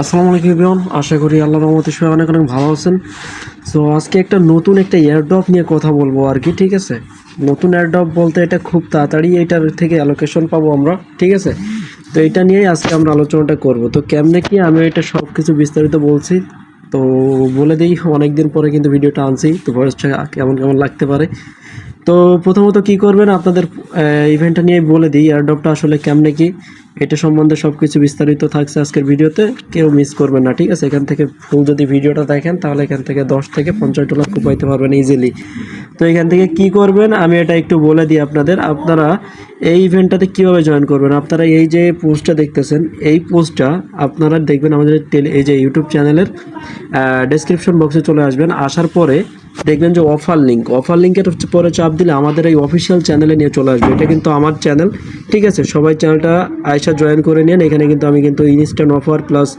আসসালামু আলাইকুম এভরিওয়ান, আশা করি আল্লাহর রহমতে সবাই অনেক অনেক ভালো আছেন। সো আজকে একটা নতুন এয়ারড্রপ নিয়ে কথা বলবো আর কি, ঠিক আছে। নতুন এয়ারড্রপ বলতে এটা খুব তাড়াতাড়ি এটার থেকে অ্যালোকেশন পাবো আমরা, ঠিক আছে। তো এটা নিয়েই আজকে আমরা আলোচনাটা করব। তো কেমনে কি আমি এটা সব কিছু বিস্তারিত বলছি, তো বলে দিই। অনেকদিন পরে কিন্তু ভিডিওটা আনছি, তো ভয়েসটা কেমন কেমন লাগতে পারে। তো প্রথমত কি করবেন, আপনাদের ইভেন্টটা নিয়ে বলে দিই, এয়ারড্রপটা আসলে কেমনে কি, এটা সম্বন্ধে সব কিছু বিস্তারিত থাকছে আজকের ভিডিওতে, কেউ মিস করবেন না, ঠিক আছে। এখান থেকে ফুল যদি ভিডিওটা দেখেন তাহলে এখান থেকে 10 থেকে $50 পাইতে পারবেন ইজিলি। তো এখান থেকে কি করবেন আমি এটা একটু বলে দিই আপনাদের। আপনারা এই ইভেন্টটাতে কীভাবে জয়েন করবেন, আপনারা এই যে পোস্টটা দেখতেছেন, এই পোস্টটা আপনারা দেখবেন আমাদের এই যে ইউটিউব চ্যানেলের ডেসক্রিপশন বক্সে চলে আসবেন। আসার পরে দেখবেন যে অফার লিঙ্কের পরে চাপ দিলে আমাদের এই অফিসিয়াল চ্যানেলে নিয়ে চলে আসবে। এটা কিন্তু আমার চ্যানেল, ঠিক আছে। সবাই চ্যানেলটা আয়সা জয়েন করে নিন। এখানে কিন্তু আমি ইনস্ট্যান্ট অফার প্লাস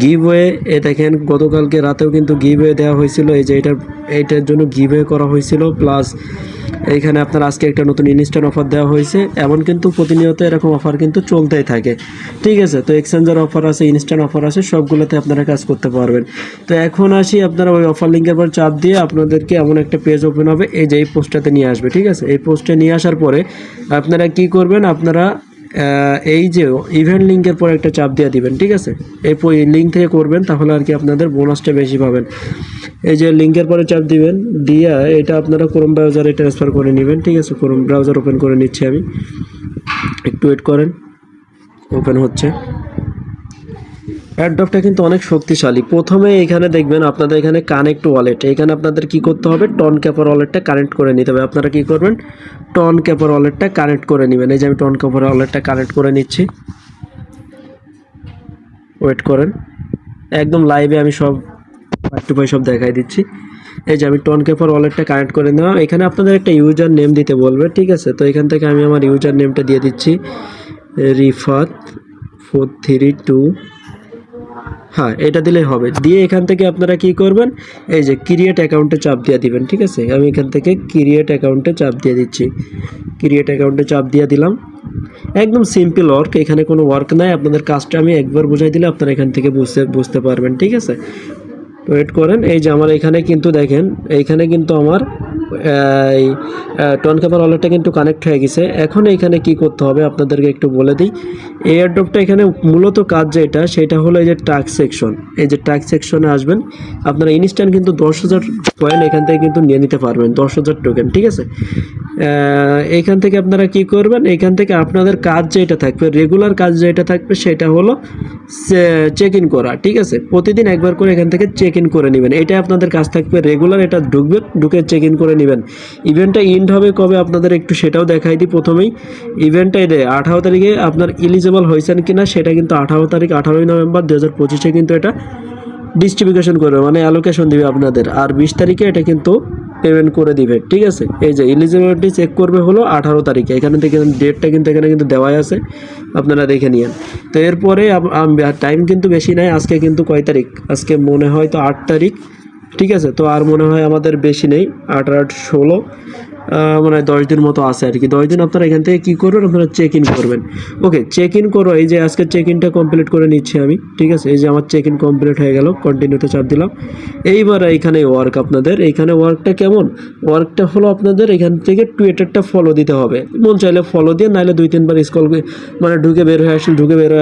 গিভওয়ে, দেখেন গতকালকে রাতেও কিন্তু গিভওয়ে দেওয়া হয়েছিল। এই যে এইটার জন্য গিভওয়ে করা হয়েছিল, প্লাস এইখানে আপনার আজকে একটা নতুন ইনস্ট্যান্ট অফার দেওয়া হয়েছে। এমন কিন্তু প্রতিনিয়ত এরকম অফার কিন্তু চলতেই থাকে, ঠিক আছে। তো এক্সচেঞ্জার অফার আছে, ইনস্ট্যান্ট অফার আছে, সবগুলোতে আপনারা কাজ করতে পারবেন। তো এখন আসি, আপনারা ওই অফার লিঙ্কের পর চাপ দিয়ে আপনাদেরকে এমন একটা পেজ ওপেন হবে, এই যে এই পোস্টটাতে নিয়ে আসবে, ঠিক আছে। এই পোস্টে নিয়ে আসার পরে আপনারা কি করবেন, আপনারা এই যে ইভেন্ট লিঙ্কের পর একটা চাপ দিয়ে দিবেন, ঠিক আছে। এই লিঙ্ক থেকে করবেন, তাহলে আর কি আপনাদের বোনাসটা বেশি পাবেন। এই যে লিঙ্কের পরে চাপ দিবেন, দিয়ে এটা আপনারা ক্রোম ব্রাউজারে ট্রান্সফার করে নেবেন, ঠিক আছে। ক্রোম ব্রাউজার ওপেন করে নিচ্ছি আমি, একটু ওয়েট করেন, ওপেন হচ্ছে। এয়ারড্রপটা কিন্তু অনেক শক্তিশালী। প্রথমে এখানে দেখবেন আপনাদের এখানে কানেক্ট ওয়ালেট, এখানে আপনাদের কি করতে হবে, টন ক্যাপার ওয়ালেটটা কানেক্ট করে নিতে হবে। আপনারা কি করবেন, টন ক্যাপার ওয়ালেটটা কানেক্ট করে নেবেন। এই যে আমি টন ক্যাপার ওয়ালেটটা কানেক্ট করে নিচ্ছি, ওয়েট করেন। একদম লাইভে আমি সব টু পাই সব দেখাই দিচ্ছি। এই যে আমি টন ক্যাপার ওয়ালেটটা কানেক্ট করে নিলাম। এখানে আপনাদের একটা ইউজার নেম দিতে বলবে, ঠিক আছে। তো এখান থেকে আমি আমার ইউজার নেমটা দিয়ে দিচ্ছি, রিফাত 432। হ্যাঁ, এটা দিলেই হবে। দিয়ে এখান থেকে আপনারা কি করবেন, এই যে ক্রিয়েট অ্যাকাউন্টে চাপ দিয়ে দিবেন, ঠিক আছে। আমি এখান থেকে ক্রিয়েট অ্যাকাউন্টে চাপ দিয়ে দিচ্ছি, ক্রিয়েট অ্যাকাউন্টে চাপ দিয়ে দিলাম। একদম সিম্পল ওয়ার্ক, এখানে কোনো ওয়ার্ক নাই। আপনাদের কাজটা আমি একবার বুঝাই দিলে আপনারা এখান থেকে বুঝতে পারবেন, ঠিক আছে। ওয়েট করেন। এই যে আমার এখানে কিন্তু দেখেন, এইখানে কিন্তু আমার এই টন ক্যাপার ওয়ালেটটা কিন্তু কানেক্ট হয়ে গেছে। এখন এইখানে কি করতে হবে আপনাদেরকে একটু বলে দিই। এয়ারড্রপটা এখানে মূলত কাজ যেটা, সেটা হলো এই যে টাস্ক সেকশন। এই যে টাস্ক সেকশনে আসবেন, আপনারা ইনস্ট্যান্ট কিন্তু 10,000 কয়েন এখান থেকে কিন্তু নিয়ে নিতে পারবেন, 10,000 টোকেন, ঠিক আছে। এইখান থেকে আপনারা কি করবেন, এইখান থেকে আপনাদের কাজ যেটা থাকবে, রেগুলার কাজ যেটা থাকবে, সেটা হলো চেক ইন করা, ঠিক আছে। প্রতিদিন একবার করে এখান থেকে চেক ইন করে নেবেন, এটাই আপনাদের কাজ থাকবে রেগুলার। এটা ঢুকে চেক ইন করে নেবেন। ইভেন্টটা এন্ড হবে কবে আপনাদের একটু সেটাও দেখাই দিই। প্রথমেই ইভেন্টটা 18 তারিখে আপনার এলিজিবল হয়েছেন কিনা সেটা কিন্তু 18 তারিখ, 18ই নভেম্বর 2025 কিন্তু এটা ডিস্ট্রিবিউশন করবে, মানে অ্যালোকেশন দিবে আপনাদের। আর 20 তারিখে এটা কিন্তু পেমেন্ট করে দিবে, ঠিক আছে। এই যে এলিজিবিলিটি চেক করবে হলো 18 তারিখে। এখানে থেকে ডেটটা কিন্তু এখানে কিন্তু দেওয়াই আছে, আপনারা দেখে নিন। তো এরপরে টাইম কিন্তু বেশি নাই। আজকে কিন্তু কয় তারিখ, আজকে মনে হয় তো 8 তারিখ, ঠিক আছে। তো আর মনে হয় আমাদের বেশি নেই, 8 আর 8 16, মানে 10 দিন মতো আছে আর কি। 10 দিন আপনারা এখান থেকে কী করবেন, আপনারা চেক ইন করবেন। ওকে, চেক ইন করো। এই যে আজকে চেক ইনটা কমপ্লিট করে নিচ্ছি আমি, ঠিক আছে। এই যে আমার চেক ইন কমপ্লিট হয়ে গেল, কন্টিনিউতে চাপ দিলাম। এইবার এইখানে ওয়ার্ক, আপনাদের এইখানে ওয়ার্কটা কেমন, ওয়ার্কটা হলো আপনাদের এখান থেকে টুইটারটা ফলো দিতে হবে। মন চাইলে ফলো দিয়ে, নাহলে 2-3 বার স্ক্রল মানে ঢুকে বের হয়ে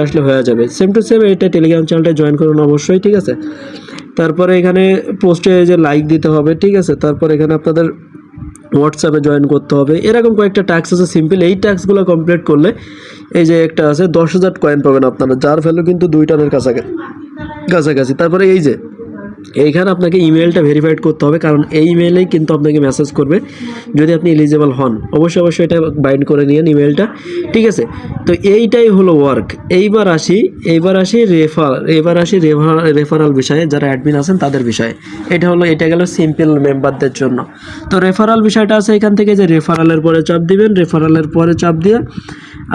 আসলে হয়ে যাবে। সেম টু সেম এটা টেলিগ্রাম চ্যানেলটা জয়েন করুন অবশ্যই, ঠিক আছে। তারপরে এখানে পোস্টে যে লাইক দিতে হবে, ঠিক আছে। তারপর এখানে আপনাদের হোয়াটসঅ্যাপে জয়েন করতে হবে। এরকম কয়েকটা টাস্ক আছে সিম্পল। এই টাস্কগুলো কমপ্লিট করলে এই যে একটা আছে 10,000 কয়েন পাবেন আপনারা, যার ভ্যালু কিন্তু 2 টনের কাছাকাছি। তারপরে এই যে এইখানে আপনাকে ইমেলটা ভেরিফাইড করতে হবে, কারণ এই ইমেলেই কিন্তু আপনাকে মেসেজ করবে যদি আপনি এলিজিবল হন। অবশ্যই এটা বাইন্ড করে নিন ইমেলটা, ঠিক আছে। তো এইটাই হলো ওয়ার্ক। এইবার আসি রেফারাল বিষয়ে, যারা অ্যাডমিন আছেন তাদের বিষয়ে। এটা গেল সিম্পল মেম্বারদের জন্য। তো রেফারাল বিষয়টা আছে এখান থেকে, যে রেফারালের পরে চাপ দিবেন। রেফারালের পরে চাপ দিয়ে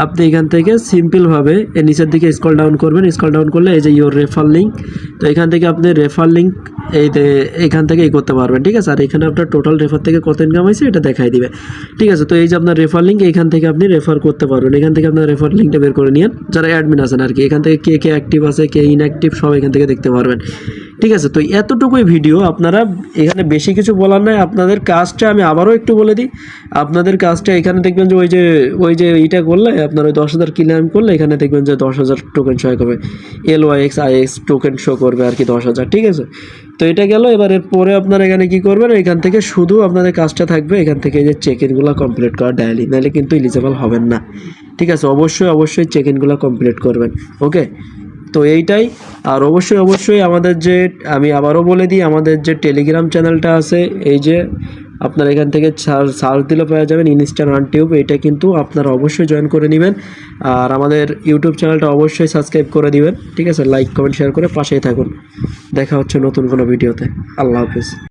আপনি এখান থেকে সিম্পলভাবে নিচের দিকে স্ক্রল ডাউন করবেন। স্ক্রল ডাউন করলে এই যে ইয়োর রেফার লিঙ্ক, তো এখান থেকে আপনি রেফার লিঙ্ক এখান থেকে করতে পারবেন, ঠিক আছে। আর এখানে আপনার টোটাল রেফার থেকে কত ইনকাম হয়েছে এটা দেখাই দিবে, ঠিক আছে। তো এই যে আপনার রেফার লিঙ্ক, এখান থেকে আপনি রেফার করতে পারবেন। এখান থেকে আপনার রেফার লিঙ্কটা বের করে নিন, যারা অ্যাডমিন আছেন আর কি। এখান থেকে কে কে অ্যাক্টিভ আছে, কে ইনঅ্যাক্টিভ, সব এখান থেকে দেখতে পারবেন, ঠিক আছে। তো এতটুকুই ভিডিও, আপনারা এখানে বেশি কিছু বলার নাই। আপনাদের কাজটা আমি আবারও একটু বলে দিই। আপনাদের কাজটা এখানে দেখবেন যে ওই যে এইটা করলে আপনার ওই 10,000 ক্লেম করলে এখানে দেখবেন যে 10,000 টোকেন শো করবে, LYXIX টোকেন শো করবে আর কি 10,000, ঠিক আছে। তো এটা গেল। এবার এর পরে আপনারা এখানে কি করবেন, এখান থেকে শুধু আপনাদের কাজটা থাকবে এখান থেকে এই যে চেক ইনগুলো কমপ্লিট করা ডেইলি, নাহলে কিন্তু এলিজেবল হবেন না, ঠিক আছে। অবশ্যই চেক ইনগুলো কমপ্লিট করবেন, ওকে। তো এইটাই। আর অবশ্যই আমাদের যে, আমি আবারও বলে দিই, আমাদের যে টেলিগ্রাম চ্যানেলটা আছে, এই যে আপনারা এখান থেকে সার্চ দিলে পাওয়া যাবেন ইনস্টা রান টিউব, এটা কিন্তু আপনারা অবশ্যই জয়েন করে নেবেন। আর আমাদের ইউটিউব চ্যানেলটা অবশ্যই সাবস্ক্রাইব করে দিবেন, ঠিক আছে। লাইক কমেন্ট শেয়ার করে পাশেই থাকুন। দেখা হচ্ছে নতুন কোনো ভিডিওতে। আল্লাহ হাফিজ।